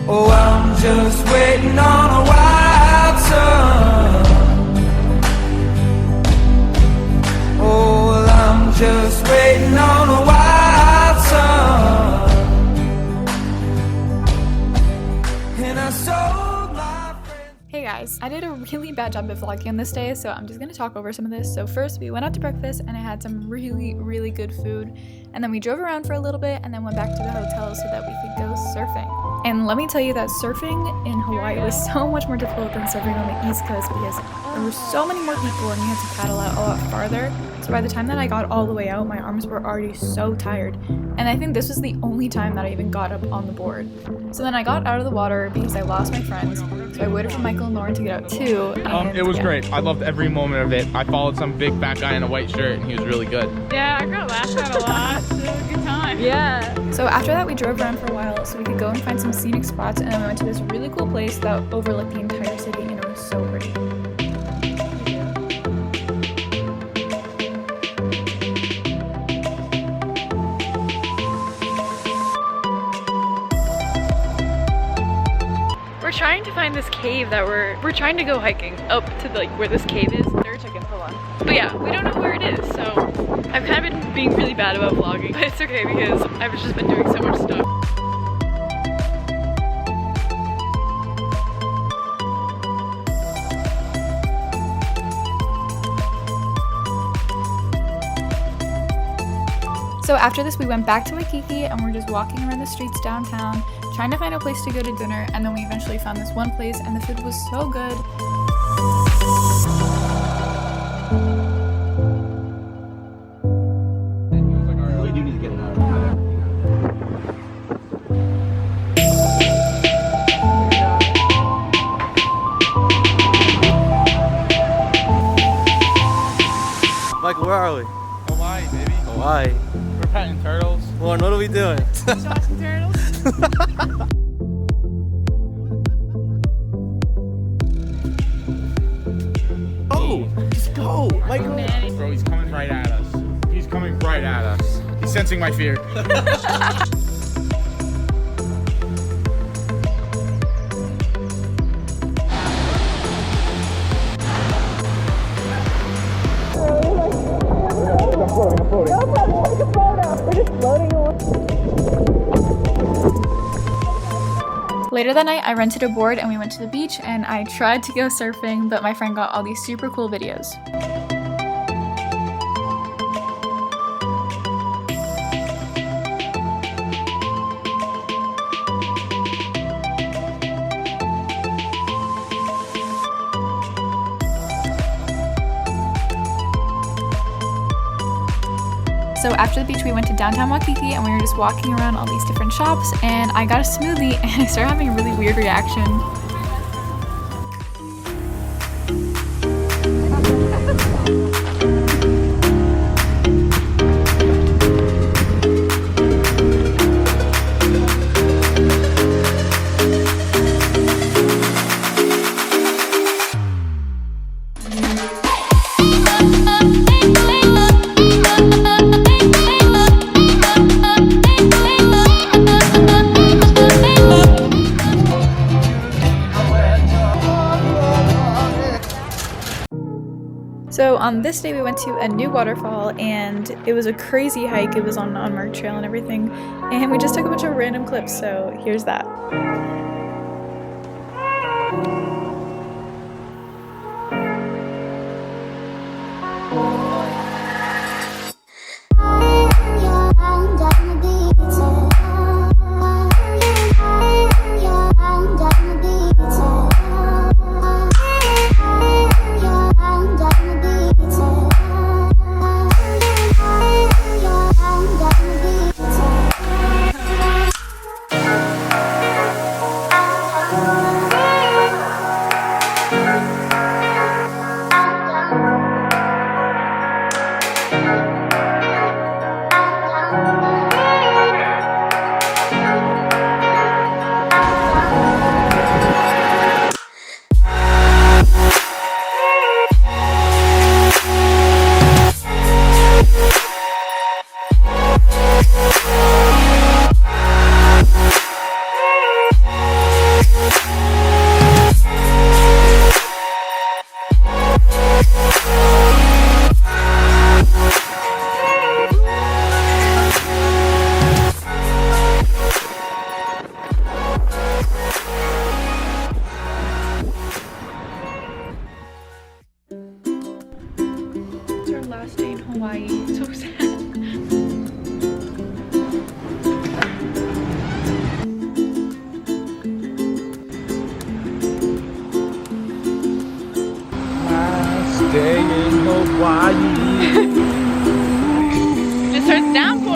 Oh, I'm just waiting on a wild sun. Oh, well, I'm just waiting on a wild sun. And I sold my friends. Hey guys, I did a really bad job of vlogging on this day, so I'm just gonna talk over some of this. So first, we went out to breakfast and I had some really good food, and then we drove around for a little bit and then went back to the hotel so that we could go surfing. And let me tell you that surfing in Hawaii was so much more difficult than surfing on the East Coast because there were so many more people and you had to paddle out a lot farther. So by the time that I got all the way out, my arms were already so tired. And I think this was the only time that I even got up on the board. So then I got out of the water because I lost my friends. So I waited for Michael and Lauren to get out too. And, it was great. I loved every moment of it. I followed some big fat guy in a white shirt and he was really good. Yeah, I got laughed at a lot. It was a good time. Yeah. So after that, we drove around for a while so we could go and find some scenic spots, and then we went to this really cool place that overlooked the entire city, and it was so pretty. We're trying to find this cave that we're trying to go hiking up to like where this cave is. There are chickens, hold on. But yeah, we don't know where it is, so I've kind of been being really bad about vlogging, but it's okay because I've just been doing so much stuff. So after this, we went back to Waikiki and we're just walking around the streets downtown, trying to find a place to go to dinner, and then we eventually found this one place and the food was so good. Michael, where are we? Hawaii, baby. Hawaii. We're petting turtles. Lauren, what are we doing? Watching turtles. Oh, just go, Michael. Manny. Bro, he's coming right at us. He's coming right at us. He's sensing my fear. Later that night, I rented a board and we went to the beach, and I tried to go surfing, but my friend got all these super cool videos. So after the beach, we went to downtown Waikiki and we were just walking around all these different shops, and I got a smoothie and I started having a really weird reaction. So on this day we went to a new waterfall and it was a crazy hike. It was on an unmarked trail and everything, and we just took a bunch of random clips, so here's that. Hawaii. Just starts downpouring.